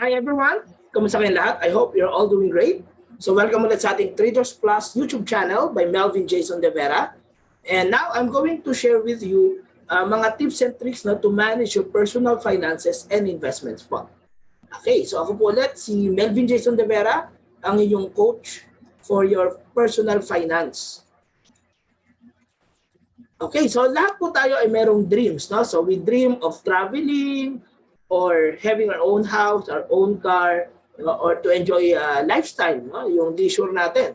Hi everyone! Kamusta kayong lahat? I hope you're all doing great. So welcome ulit sa ating Traders Plus YouTube channel by Melvin Jason De Vera. And now I'm going to share with you mga tips and tricks na to manage your personal finances and investments po. Okay, so ako po ulit si Melvin Jason De Vera, ang inyong coach for your personal finance. Okay, so lahat po tayo ay merong dreams, no? So we dream of traveling, or having our own house, our own car, or to enjoy lifestyle, no? Yung leisure natin.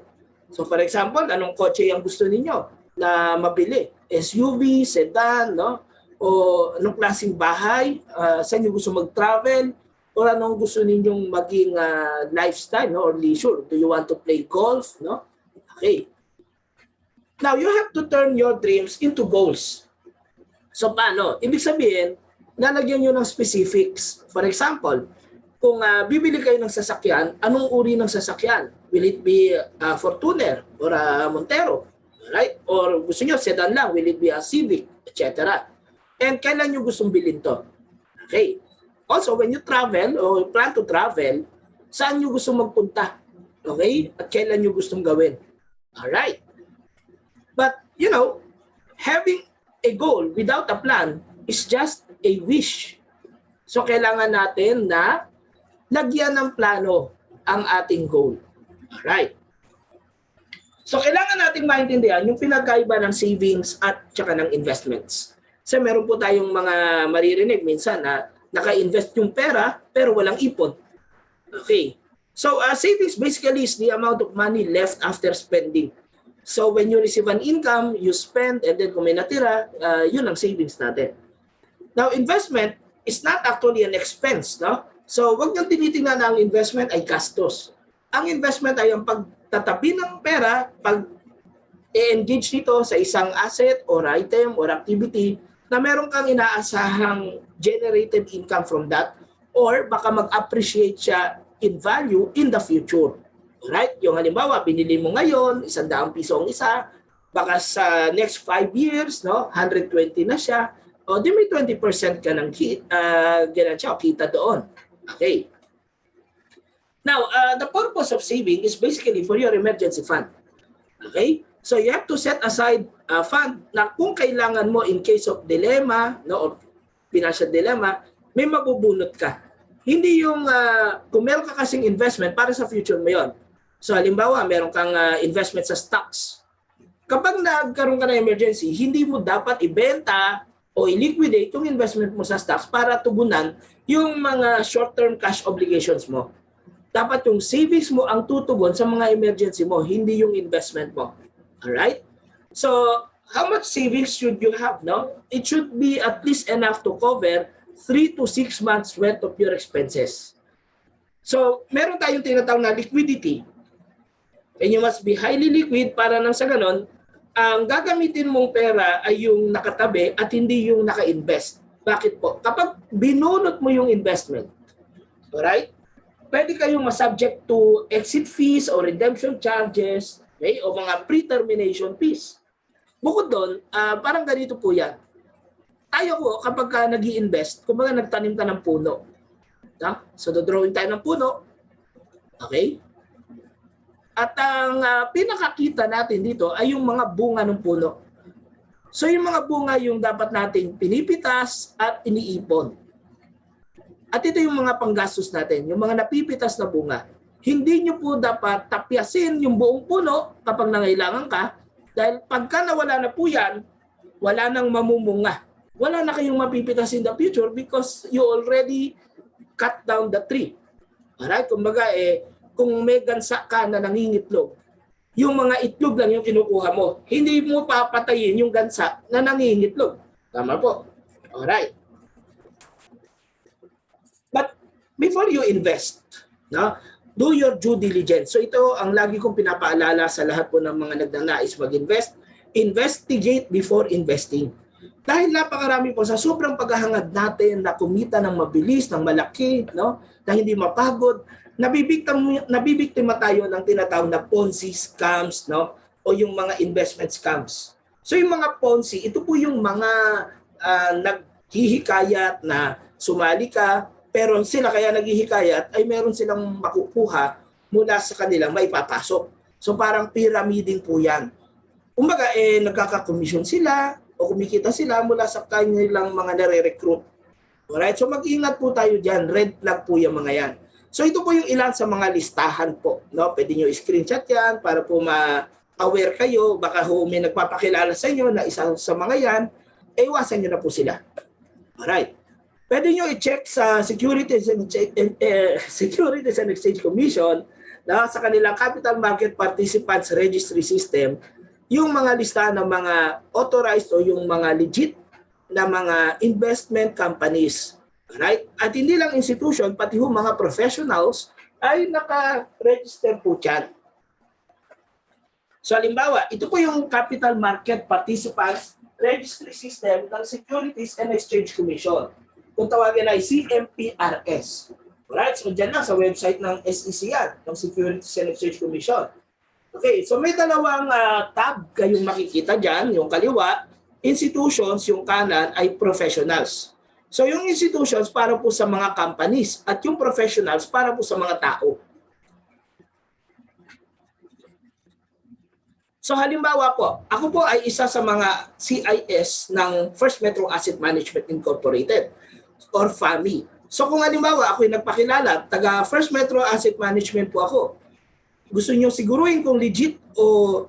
So for example, anong kotse ang gusto ninyo na mabili? SUV, sedan, no? O anong klaseng bahay? Saan nyo gusto mag-travel? Or anong gusto ninyong maging lifestyle, no? Or leisure? Do you want to play golf, no? Okay. Now, you have to turn your dreams into goals. So paano? Ibig sabihin, lalagyan nyo ng specifics. For example, kung bibili kayo ng sasakyan, anong uri ng sasakyan? Will it be a Fortuner or a Montero? Right? Or gusto nyo sedan lang? Will it be a Civic? Etc. And kailan nyo gustong bilhin to? Okay. Also, when you travel or plan to travel, saan nyo gustong magpunta? Okay? At kailan nyo gustong gawin? Alright. But, you know, having a goal without a plan is just a wish. So kailangan natin na lagyan ng plano ang ating goal. Alright. So kailangan nating maintindihan yung pinagkaiba ng savings at saka ng investments. Kasi meron po tayong mga maririnig minsan na naka-invest yung pera pero walang ipon. Okay. So savings basically is the amount of money left after spending. So when you receive an income, you spend, and then kung may natira, yun ang savings natin. Now, investment is not actually an expense, no? So, wag niyong tinitingnan na ang investment ay gastos. Ang investment ay ang pagtatabi ng pera, pag-engage nito sa isang asset or item or activity na meron kang inaasahang generated income from that, or baka mag-appreciate siya in value in the future. Alright? Yung halimbawa, binili mo ngayon, 100 piso ang isa, baka sa next 5 years, no, 120 na siya, o di may 20% ka ng kita doon. Okay. Now, the purpose of saving is basically for your emergency fund. Okay? So you have to set aside a fund na kung kailangan mo in case of dilemma, no, or financial dilemma, may mabubunot ka. Hindi yung kung meron ka kasing investment para sa future mo yon. So halimbawa, meron kang investment sa stocks. Kapag nagkaroon ka ng emergency, hindi mo dapat ibenta o i-liquidate yung investment mo sa stocks para tugunan yung mga short-term cash obligations mo. Dapat yung savings mo ang tutugon sa mga emergency mo, hindi yung investment mo. Alright? So, how much savings should you have, no? It should be at least enough to cover 3 to 6 months worth of your expenses. So, meron tayong tinatawag na liquidity. And you must be highly liquid para nang sa ganon, ang gagamitin mong pera ay yung nakatabi at hindi yung naka-invest. Bakit po? Kapag binunot mo yung investment, alright, pwede kayong masubject to exit fees or redemption charges, okay, o mga pre-termination fees. Bukod doon, parang ganito po yan. Tayo po, kapag nag-i-invest, kumbaga nagtanim ka ng puno. So, dodrawing tayo ng puno, okay? At ang pinakakita natin dito ay yung mga bunga ng puno. So yung mga bunga yung dapat nating pinipitas at iniipon. At ito yung mga panggastos natin, yung mga napipitas na bunga. Hindi nyo po dapat tapyasin yung buong puno kapag nangailangan ka, dahil pagka nawala na po yan, wala nang mamumunga. Wala na kayong mapipitas in the future because you already cut down the tree. Alright? Kumbaga, kung may gansa ka na nangingitlog, yung mga itlog lang yung kinukuha mo. Hindi mo papatayin yung gansa na nangingitlog. Tama po. Alright. But before you invest, no, do your due diligence. So ito ang lagi kong pinapaalala sa lahat po ng mga nagnanais mag-invest. Investigate before investing. Dahil napakarami po sa sobrang paghahangad natin na kumita ng mabilis, ng malaki, no, na hindi mapagod, nabibiktima tayo ng tinatawag na Ponzi scams, no, o yung mga investment scams. So yung mga Ponzi, ito po yung mga naghihikayat na sumali ka pero sila kaya naghihikayat ay meron silang makukuha mula sa kanilang maipapasok. So parang pyramiding po yan. Kumbaga, nagkakakomisyon sila o kumikita sila mula sa kanilang mga nare-recruit. Alright, so mag-ingat po tayo dyan. Red flag po yung mga yan. So ito po yung ilan sa mga listahan po. No? Pwede nyo screenshot yan para po ma-aware kayo. Baka may nagpapakilala sa inyo na isa sa mga yan, iwasan nyo na po sila. Alright. Pwede nyo i-check sa Securities and Exchange Commission na sa kanilang Capital Market Participants Registry System yung mga listahan ng mga authorized o yung mga legit na mga investment companies. Right? At hindi lang institution, pati yung mga professionals ay naka-register po dyan. So halimbawa, ito po yung Capital Market Participants Registry System ng Securities and Exchange Commission. Kung tawagin ay CMPRS. Alright, so dyan lang sa website ng SEC yan, ng Securities and Exchange Commission. Okay, so may dalawang tab kayong makikita dyan, yung kaliwa, institutions, yung kanan ay professionals. So yung institutions para po sa mga companies at yung professionals para po sa mga tao. So halimbawa po, ako po ay isa sa mga CIS ng First Metro Asset Management Incorporated or FAMI. So kung halimbawa ako ay nagpakilala, taga First Metro Asset Management po ako, gusto niyo siguruhin kung legit o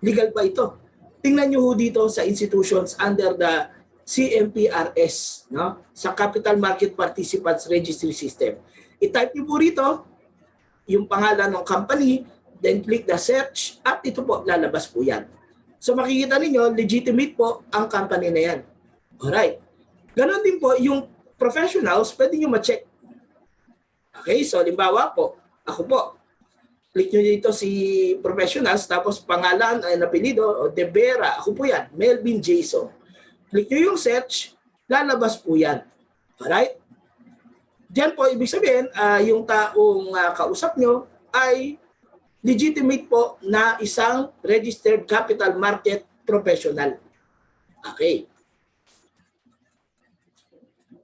legal ba ito? Tingnan niyo ho dito sa institutions under the CMPRS, no? Sa Capital Market Participants Registry System. I-type niyo po rito yung pangalan ng company, then click the search at ito po, lalabas po yan. So makikita niyo legitimate po ang company na yan. Alright. Ganon din po, yung professionals, pwede niyo ma-check. Okay, so halimbawa po, ako po, click nyo dito si professionals, tapos pangalan ay napilido, o De Vera, ako po yan, Melvin Jason. Click nyo yung search, lalabas po yan. Alright? Diyan po, ibig sabihin, yung taong kausap nyo ay legitimate po na isang registered capital market professional. Okay.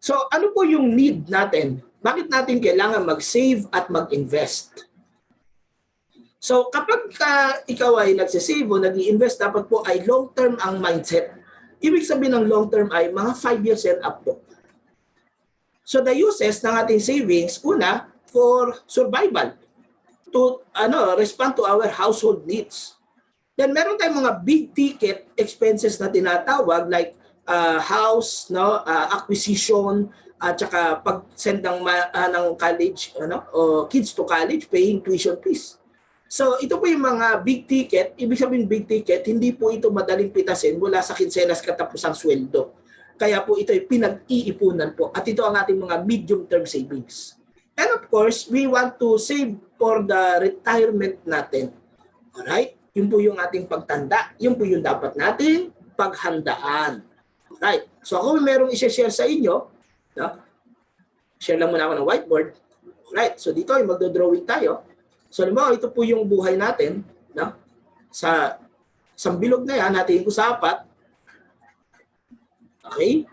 So, ano po yung need natin? Bakit natin kailangan mag-save at mag-invest? So kapag ikaw ay nagsisave o nag-i-invest, dapat po ay long-term ang mindset. Ibig sabihin ng long-term ay mga 5 years and up po. So the uses ng ating savings, una, for survival, to respond to our household needs. Then meron tayong mga big ticket expenses na tinatawag like house, acquisition, at saka pag-send ng college, o kids to college, paying tuition fees. So ito po yung mga big ticket. Ibig sabihin big ticket, hindi po ito madaling pitasin mula sa kinsenas katapusang sweldo. Kaya po ito ay pinag-iipunan po. At ito ang ating mga medium-term savings. And of course, we want to save for the retirement natin. Alright? Yun po yung ating pagtanda. Yun po yung dapat nating paghandaan. Alright? So ako merong i-share sa inyo. No? Share lang muna ako ng whiteboard. Alright? So dito ay magdo-drawing tayo. So, halimbawa, ito po yung buhay natin, no? Sa isang bilog na yan, natin ko sa apat. Okay?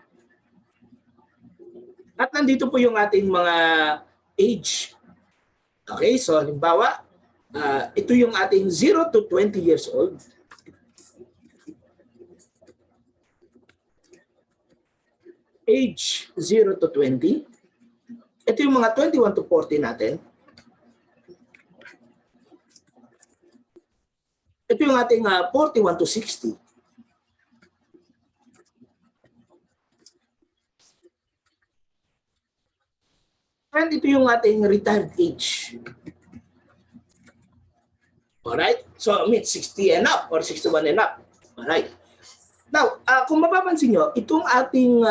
At nandito po yung ating mga age. Okay, so halimbawa, ito yung ating 0 to 20 years old. Age 0 to 20. Ito yung mga 21 to 40 natin. Ito yung ating 41 to 60. And ito yung ating retired age. Alright? So, 60 and up or 61 and up. Alright. Now, kung mapapansin nyo, itong ating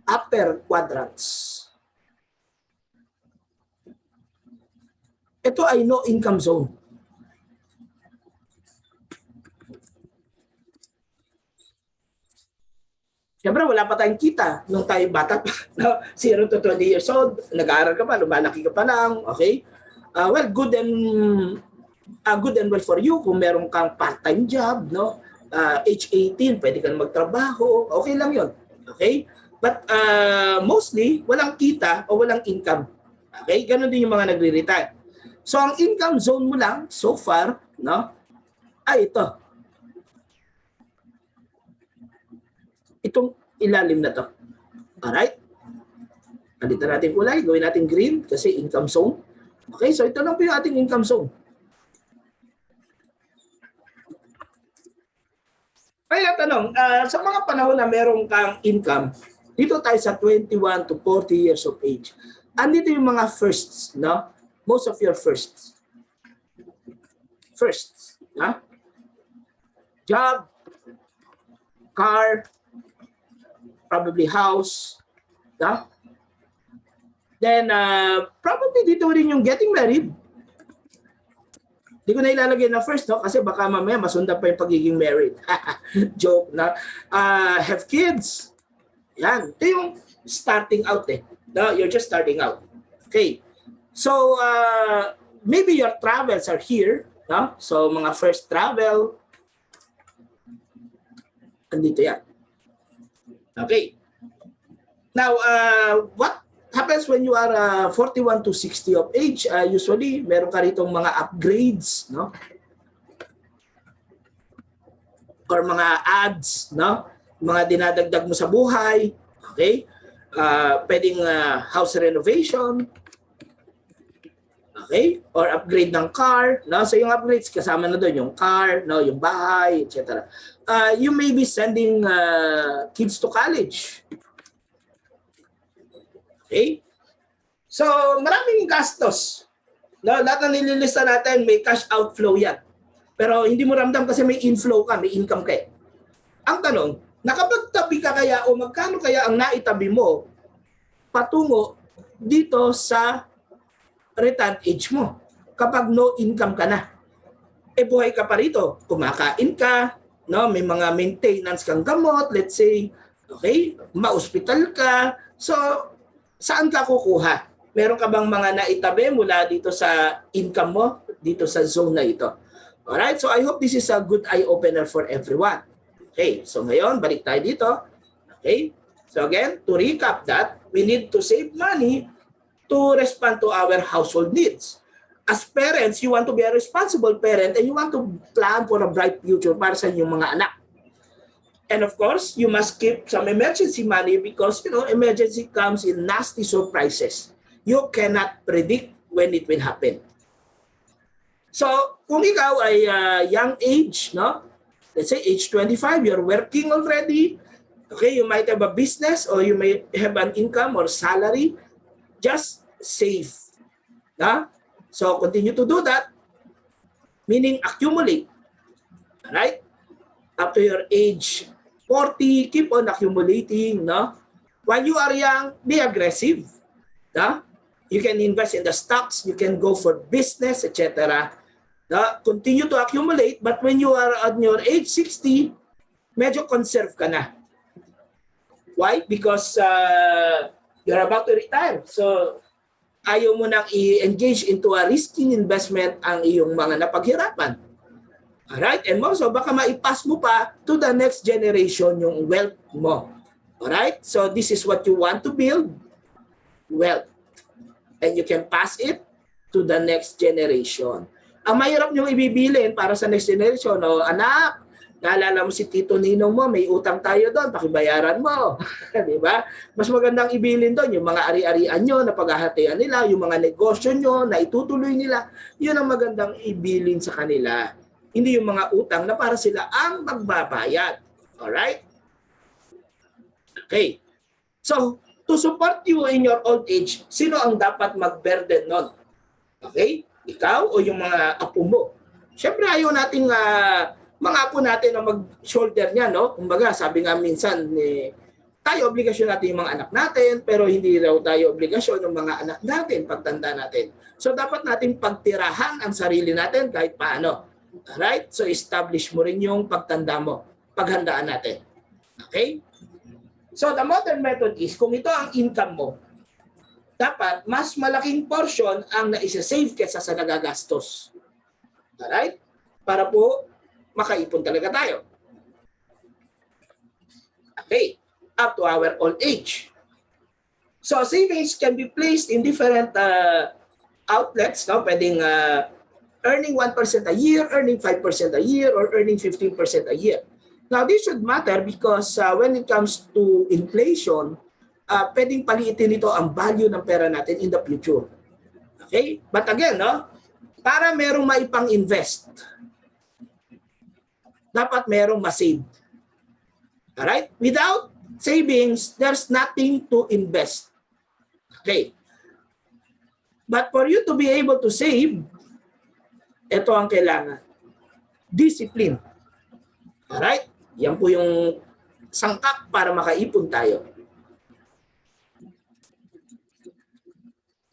upper quadrants, ito ay no income zone. Siyempre, wala pa tayong kita nung tayo bata pa. No? 0 to 20 years old, nag-aaral ka pa, lumalaki ka pa lang, okay? Well, good and well for you kung meron kang part-time job, no? Age 18, pwede kang magtrabaho, okay lang yon, okay? But mostly, walang kita o walang income. Okay? Ganon din yung mga nagre-retire. So, ang income zone mo lang, so far, no, ay ito. Itong ilalim na to. Alright? Palitan natin kulay, gawin natin green kasi income zone. Okay, so ito lang po yung ating income zone. Kaya tanong, sa mga panahon na meron kang income, dito tayo sa 21 to 40 years of age. Andito yung mga firsts, no? Most of your firsts. Firsts, no? Job, car, probably house, no? Then, probably dito rin yung getting married. Hindi ko na ilalagay na first, no? Kasi baka mamaya masundan pa yung pagiging married. Joke na. Have kids. Yan. Ito yung starting out eh. No? You're just starting out. Okay. So, maybe your travels are here. No? So, mga first travel. Andito yan. Okay. Now, what happens when you are 41 to 60 of age? Usually, meron ka ritong mga upgrades, no? Or mga ads, no? Mga dinadagdag mo sa buhay, okay? Pwedeng house renovation, okay? Or upgrade ng car, no? So yung upgrades kasama na doon yung car, no? Yung bahay, etc. You may be sending kids to college. Okay? So, maraming gastos. No, lahat na nililista natin, may cash outflow yan. Pero hindi mo ramdam kasi may inflow ka, may income ka eh. Ang tanong, nakapagtabi ka kaya o magkano kaya ang naitabi mo patungo dito sa retirement age mo kapag no income ka na? Eh buhay ka pa rito, kumakain ka, no, may mga maintenance kang gamot, let's say, okay, ma-hospital ka. So, saan ka kukuha? Meron ka bang mga naitabi mula dito sa income mo, dito sa zone na ito? Alright, so I hope this is a good eye-opener for everyone. Okay, so ngayon, balik tayo dito. Okay, so again, to recap that, we need to save money to respond to our household needs. As parents, you want to be a responsible parent and you want to plan for a bright future para sa inyong mga anak. And of course, you must keep some emergency money because, you know, emergency comes in nasty surprises. You cannot predict when it will happen. So, kung ikaw ay young age, no? Let's say age 25, you're working already. Okay, you might have a business or you may have an income or salary. Just save. No? So, continue to do that. Meaning, accumulate. Alright? Up to your age 40, keep on accumulating, no? While you are young, be aggressive. No? You can invest in the stocks, you can go for business, etc. No? Continue to accumulate, but when you are at your age 60, medyo conserve ka na. Why? Because you're about to retire. So, ayaw mo nang i-engage into a risky investment ang iyong mga napaghirapan. Alright? And also, baka maipas mo pa to the next generation yung wealth mo. Alright? So, this is what you want to build. Wealth. And you can pass it to the next generation. Ang mahirap niyong ibibilin para sa next generation, no? Anak, naalala mo si Tito Ninong mo, may utang tayo doon, pakibayaran mo. Di ba? Mas magandang ibilin doon yung mga ari-arian nyo na paghahatian nila, yung mga negosyo nyo na itutuloy nila, yun ang magandang ibilin sa kanila. Hindi yung mga utang na para sila ang magbabayad. Alright? Okay. So, to support you in your old age, sino ang dapat mag-burden nun? Okay? Ikaw o yung mga apo mo? Siyempre, ayaw nating mga apo natin na mag-shoulder niya, no? Kumbaga, sabi nga minsan, tayo obligasyon natin yung mga anak natin, pero hindi raw tayo obligasyon ng mga anak natin pagtanda natin. So, dapat nating pagtirahan ang sarili natin kahit paano. Alright? So, establish mo rin yung pagtanda mo. Paghandaan natin. Okay? So, the modern method is, kung ito ang income mo, dapat mas malaking portion ang naisa-save kesa sa nagagastos. Alright? Para po, makaipon talaga tayo. Okay. up to our old age. So savings can be placed in different outlets, no? Pwedeng earning 1% a year, earning 5% a year, or earning 15% a year. Now, this should matter because when it comes to inflation, pwedeng paliitin nito ang value ng pera natin in the future. Okay? But again, no? Para merong maipang-invest, dapat merong masave. Alright? Without savings, there's nothing to invest. Okay. But for you to be able to save, ito ang kailangan. Discipline. Alright? Yan po yung sangkap para makaipon tayo.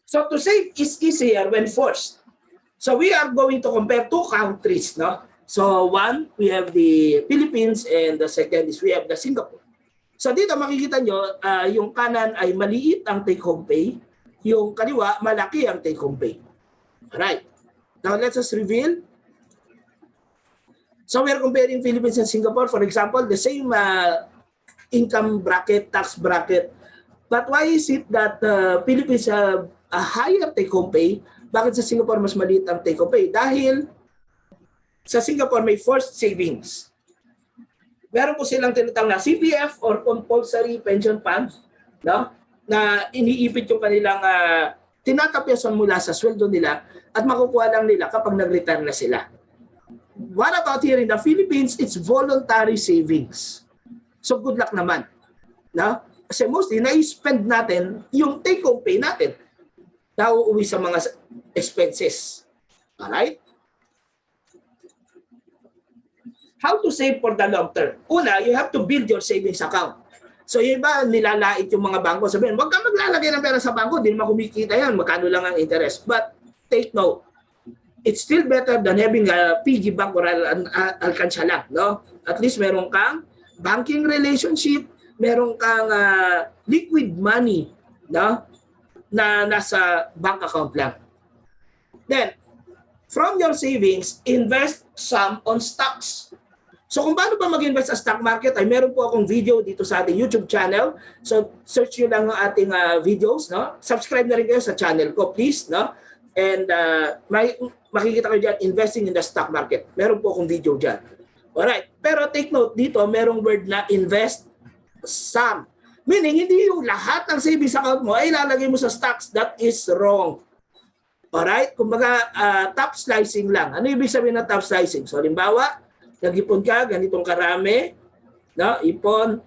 So to save is easier when forced. So we are going to compare two countries, no? So one, we have the Philippines and the second is we have the Singapore. So dito makikita nyo, yung kanan ay maliit ang take-home pay, yung kaliwa malaki ang take-home pay. Alright. Now let's just reveal. So we're comparing Philippines and Singapore, for example, the same income bracket, tax bracket. But why is it that Philippines have a higher take-home pay? Bakit sa Singapore mas maliit ang take-home pay? Dahil sa Singapore may forced savings. Meron po silang tinatawag na CPF or compulsory pension fund, no? Na iniipit yung kanilang tinatapyasan mula sa sweldo nila at makukuha lang nila kapag nag-retire na sila. What about here in the Philippines? It's voluntary savings. So good luck naman. No? Kasi mostly na-spend natin yung take-home pay natin na uuwi sa mga expenses. Alright? How to save for the long term? Una, you have to build your savings account. So yung iba, nilalait yung mga bangko. Sabihin, wag kang maglalagay ng pera sa bangko, di naman kumikita yan, magkano lang ang interest. But take note, it's still better than having a piggy bank or alkansya lang. No? At least meron kang banking relationship, meron kang liquid money, no? Na nasa bank account lang. Then, from your savings, invest some on stocks. So kung paano ba mag-invest sa stock market, ay meron po akong video dito sa ating YouTube channel. So search nyo lang ang ating videos. No? Subscribe na rin kayo sa channel ko, please. No? And makikita kayo dyan, investing in the stock market. Meron po akong video dyan. Alright. Pero take note dito, merong word na invest some. Meaning, hindi yung lahat ng savings account mo ay ilalagay mo sa stocks. That is wrong. Alright? Kumbaga, top slicing lang. Ano ibig sabihin ng top slicing? So, halimbawa, nag-ipon ka, ganitong karami, no? Ipon,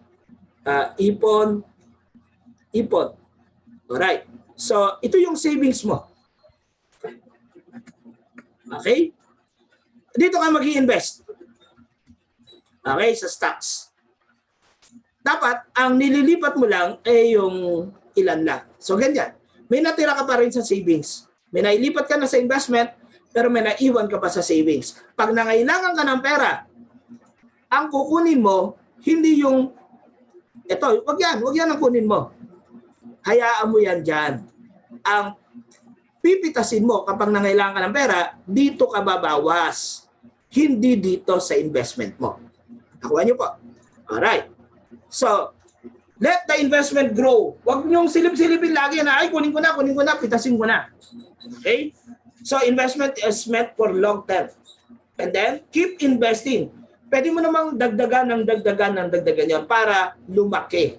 ipon. Alright. So, ito yung savings mo. Okay? Dito ka mag-i-invest. Okay, sa stocks. Dapat, ang nililipat mo lang ay yung ilan lang. So, ganyan. May natira ka pa rin sa savings. May nailipat ka na sa investment, pero may naiwan ka pa sa savings. Pag nangailangan ka ng pera, ang kukunin mo, hindi yung, wag yan ang kunin mo. Hayaan mo yan dyan. Ang pipitasin mo kapag nangailangan ka ng pera, dito ka babawas. Hindi dito sa investment mo. Nakuha niyo po. Alright. So, let the investment grow. Wag niyong silip-silipin lagi na, ay kunin ko na, pitasin ko na. Okay? So, investment is meant for long term. And then, keep investing. Pwede mo namang dagdagan yan para lumaki.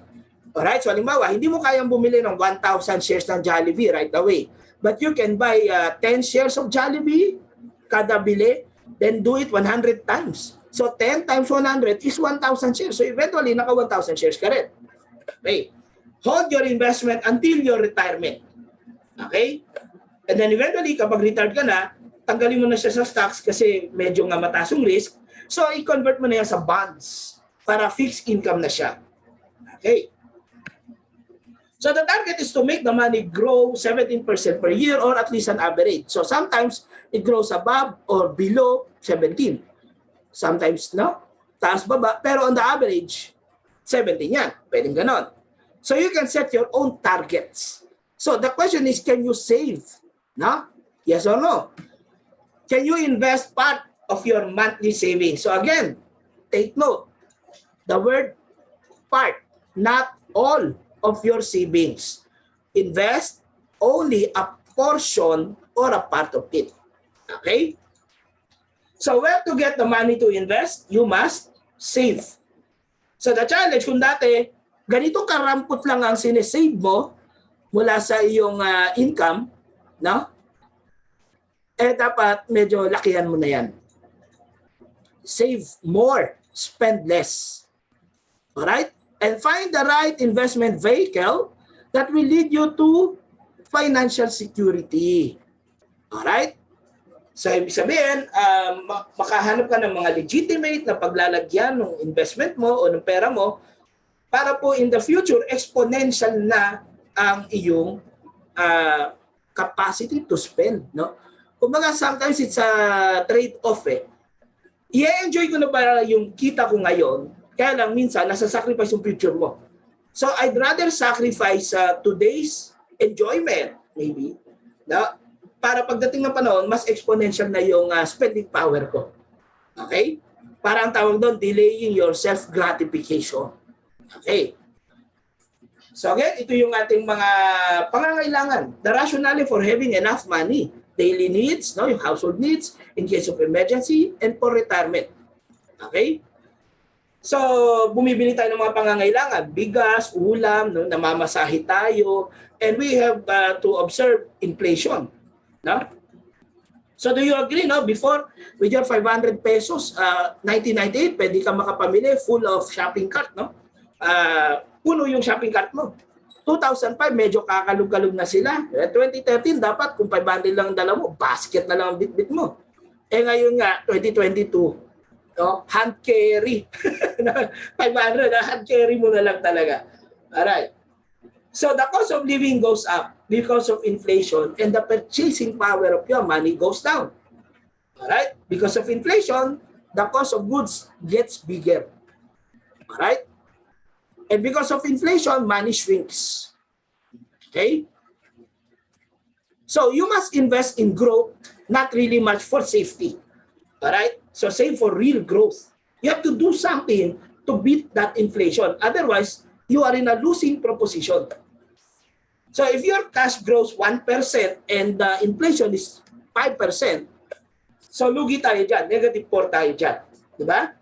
Alright? So, halimbawa, hindi mo kayang bumili ng 1,000 shares ng Jollibee right away. But you can buy 10 shares of Jollibee kada bili, then do it 100 times. So, 10 times 100 is 1,000 shares. So, eventually, naka 1,000 shares ka rin. Okay? Hold your investment until your retirement. Okay? And then eventually, kapag retired ka na, tanggalin mo na siya sa stocks kasi medyo nga mataas yung risk. So, i-convert mo na yan sa bonds para fixed income na siya. Okay. So, the target is to make the money grow 17% per year or at least an average. So, sometimes it grows above or below 17. Sometimes, no? Taas baba. Pero on the average, 17 yan. Pwedeng ganon. So, you can set your own targets. So, the question is, can you save? No? Yes or no? Can you invest part of your monthly savings? So again, take note. The word part. not all of your savings. Invest only a portion or a part of it. Okay? So where to get the money to invest? You must save. So the challenge kung dati, ganito karampot lang ang sinesave mo mula sa iyong income, no? Eh dapat medyo lakihan mo na yan. Save more, spend less. Alright? And find the right investment vehicle that will lead you to financial security. Alright? So, ibig sabihin, makahanap ka ng mga legitimate na paglalagyan ng investment mo o ng pera mo para po in the future, exponential na ang iyong capacity to spend. No? Kumbaga, sometimes it's a trade-off eh. I-enjoy ko na ba yung kita ko ngayon, kaya lang minsan, nasa-sacrifice yung future mo. So, I'd rather sacrifice today's enjoyment, maybe, na para pagdating ng panahon, mas exponential na yung spending power ko. Okay? Para ang tawag doon, delaying your self-gratification. Okay. So again, ito yung ating mga pangangailangan. The rationale for having enough money. Daily needs, no, yung household needs, in case of emergency, and for retirement. Okay? So, bumibili tayo ng mga pangangailangan. Bigas, ulam, no, namamasahe tayo, and we have to observe inflation. No? So do you agree, no? Before, with your 500 pesos, 1998, pwede ka makapamili full of shopping cart, no? Puno yung shopping cart mo. 2005, medyo kakalog-kalog na sila. 2013, dapat kung 500 lang dala mo, basket na lang ang bit-bit mo. Eh ngayon nga, 2022, no? Hand carry. 500, hand carry mo na lang talaga. Alright. So the cost of living goes up because of inflation and the purchasing power of your money goes down. Alright? Because of inflation, the cost of goods gets bigger. Alright? And because of inflation, money shrinks. Okay? So you must invest in growth, not really much for safety. Alright? So save for real growth. You have to do something to beat that inflation. Otherwise, you are in a losing proposition. So if your cash grows 1% and the inflation is 5%, so lugi tayo dyan, negative 4 tayo dyan. Diba?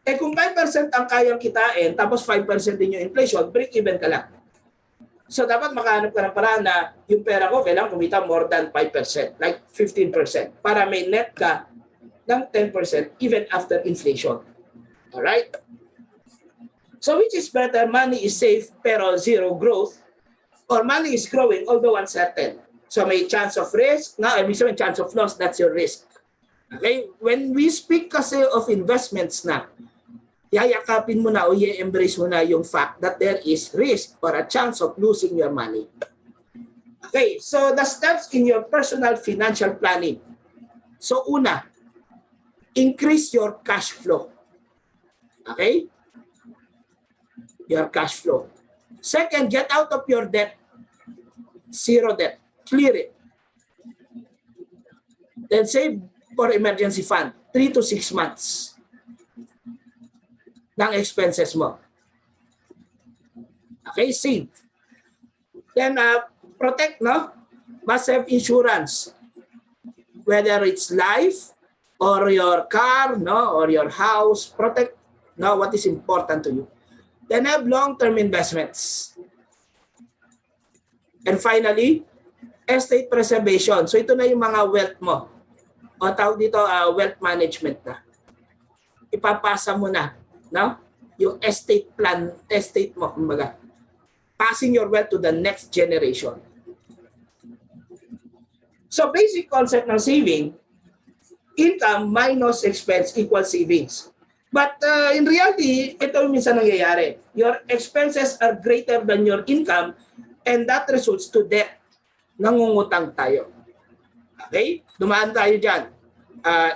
Eh kung 5% ang kayang kitain, tapos 5% din yung inflation, break even ka lang. So dapat makahanap ka ng paraan na yung pera ko kailangan kumita more than 5%, like 15%, para may net ka ng 10% even after inflation. Alright? So which is better, money is safe pero zero growth, or money is growing although uncertain. So may chance of risk, may chance of loss, that's your risk. Okay? When we speak kasi of investments na, yayakapin mo na o i-embrace mo na yung fact that there is risk or a chance of losing your money. Okay, so the steps in your personal financial planning. So una, increase your cash flow. Okay? Your cash flow. Second, get out of your debt. Zero debt. Clear it. Then save for emergency fund. 3 to 6 months ng expenses mo. Okay, save. Then protect, no? Must have insurance. Whether it's life or your car, no, or your house, protect, no, what is important to you. Then have long-term investments. And finally, estate preservation. So ito na yung mga wealth mo. O tawag dito, wealth management na. Ipapasa mo na, no? Yung estate plan, estate mo, kumbaga. Passing your wealth to the next generation. So basic concept ng saving, income minus expense equals savings. But in reality, ito yung minsan nangyayari. Your expenses are greater than your income and that results to debt. Nangungutang tayo. Okay? Dumaan tayo dyan.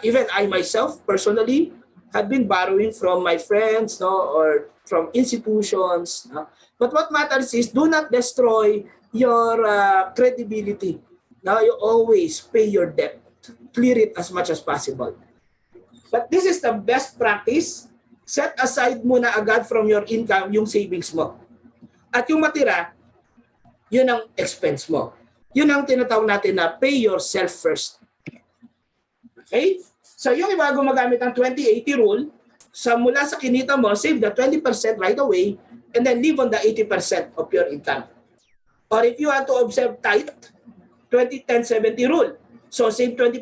Even I myself, personally, have been borrowing from my friends, no, or from institutions. No? But what matters is do not destroy your credibility. Now you always pay your debt. Clear it as much as possible. But this is the best practice set aside muna agad from your income yung savings mo. At yung matira, yun ang expense mo. Yun ang tinatawag natin na pay yourself first. Okay? So yung iba gumagamit ng 20-80 rule, mula sa kinita mo, save the 20% right away and then live on the 80% of your income. Or if you want to observe tight, 20-10-70 rule. So save 20%,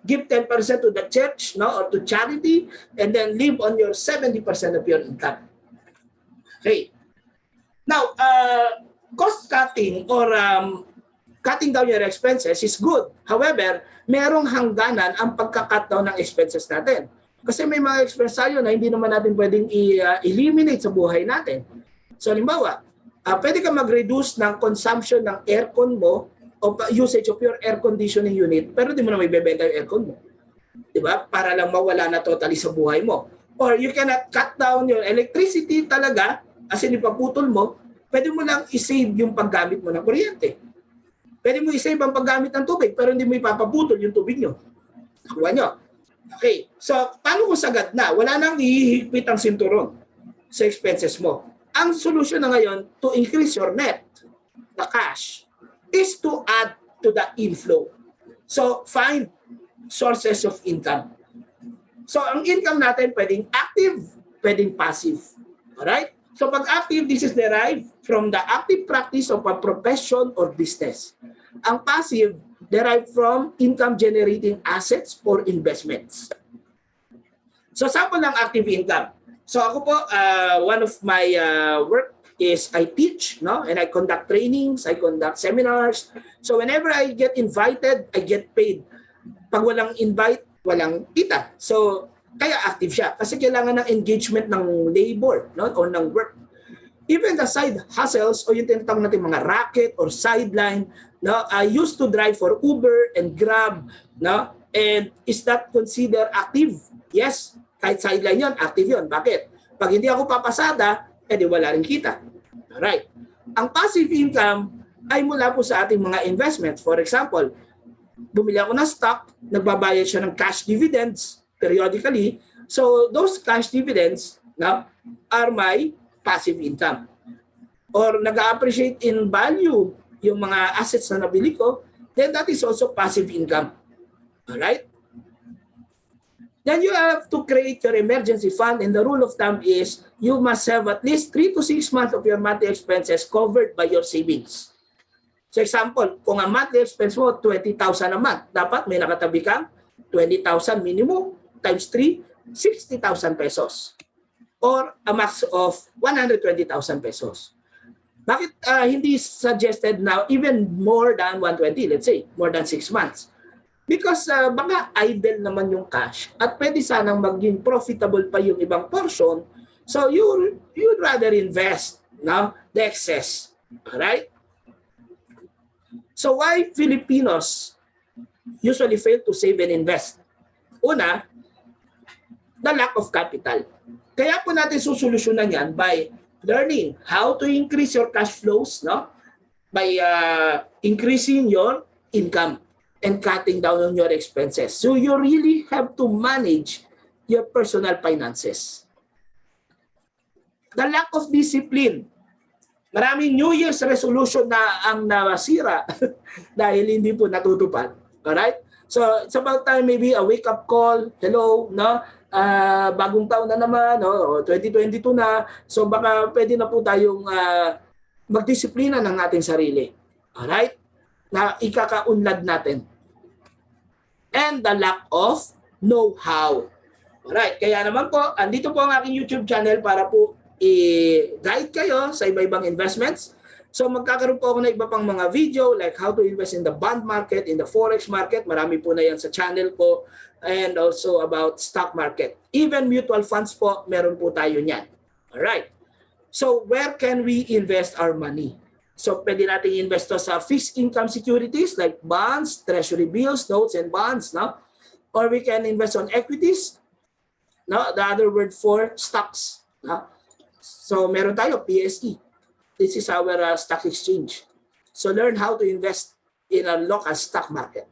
give 10% to the church, no, or to charity, and then live on your 70% of your income. Okay. Now, cost cutting or cutting down your expenses is good. However, merong hangganan ang pagka-cut down ng expenses natin. Kasi may mga expense tayo na hindi naman natin pwedeng eliminate sa buhay natin. So, halimbawa, pwede ka mag-reduce ng consumption ng aircon mo o usage of your air conditioning unit, pero di mo na may bebenta yung aircon mo. Diba? Para lang mawala na totally sa buhay mo. Or you cannot cut down your electricity talaga, as in ipaputol mo, pwede mo lang i-save yung paggamit mo ng kuryente. Pwede mo i-save ang paggamit ng tubig, pero hindi mo ipapaputol yung tubig nyo. Nakuha nyo. Okay, so paano kung sagad na? Wala nang ihihigpit ang sinturon sa expenses mo. Ang solution na ngayon to increase your net, the cash, is to add to the inflow. So find sources of income. So ang income natin pwedeng active, pwedeng passive. Alright? So pag active, this is derived from the active practice of a profession or business. Ang passive, derived from income-generating assets or investments. So sample ng active income. So ako po, one of my work is I teach, no? And I conduct trainings, I conduct seminars. So whenever I get invited, I get paid. Pag walang invite, walang kita. So kaya active siya kasi kailangan ng engagement ng labor, no, or ng work. Even the side hustles o yung tinatawag natin mga racket or sideline, no, I used to drive for Uber and Grab, no, and is that considered active? Yes, kahit sideline yon, active yon. Bakit? Pag hindi ako papasada, edi wala rin kita. Alright. Ang passive income ay mula po sa ating mga investments. For example, bumili ako ng stock, nagbabayad siya ng cash dividends periodically. So those cash dividends, no, are my passive income. Or nag-appreciate in value yung mga assets na nabili ko, then that is also passive income. Alright? Then you have to create your emergency fund, and the rule of thumb is you must have at least 3 to 6 months of your monthly expenses covered by your savings. So example, kung ang monthly expense mo 20,000 a month, dapat may nakatabi kang 20,000 minimum times 3, 60,000 pesos. Or a max of 120,000 pesos. Bakit hindi suggested now even more than 120, let's say, more than 6 months? Because baka idle naman yung cash at pwede sanang maging profitable pa yung ibang portion. So you'd rather invest now the excess. Alright? So why Filipinos usually fail to save and invest? Una, the lack of capital. Kaya po natin susolusyonan yan by learning how to increase your cash flows, no? By increasing your income and cutting down on your expenses. So you really have to manage your personal finances. The lack of discipline. Maraming New Year's resolution na ang nasira dahil hindi po natutupad. Alright? So it's about time maybe a wake-up call. Hello, no? Bagong taon na naman, no? 2022 na. So baka pwede na po tayong magdisiplina ng ating sarili. Alright? Na ikakaunlad natin. And the lack of know-how. Alright, kaya naman po, andito po ang aking YouTube channel para po i-guide kayo sa iba-ibang investments. So magkakaroon po ako ng iba pang mga video like how to invest in the bond market, in the forex market. Marami po na yan sa channel ko. And also about stock market. Even mutual funds po, meron po tayo niyan. Alright. So where can we invest our money? So pwede natin invest sa fixed income securities like bonds, treasury bills, notes, and bonds. No? Or we can invest on equities. No? The other word for stocks. No? So meron tayo, PSE. This is our stock exchange. So learn how to invest in a local stock market.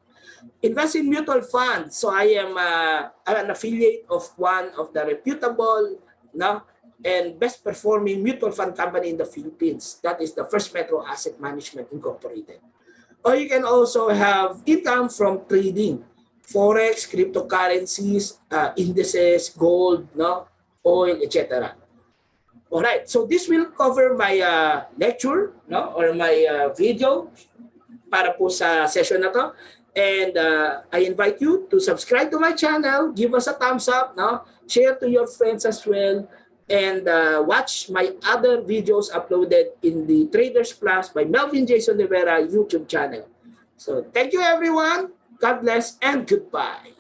Invest in mutual funds. So I am an affiliate of one of the reputable, no, and best performing mutual fund company in the Philippines. That is the First Metro Asset Management Incorporated. Or you can also have income from trading, forex, cryptocurrencies, indices, gold, no, oil, etc. All right, so this will cover my lecture, no, or my video para po sa session na to. And I invite you to subscribe to my channel, give us a thumbs up, no? Share to your friends as well, and watch my other videos uploaded in the Traders Plus by Melvin Jason Rivera YouTube channel. So thank you everyone. God bless and goodbye.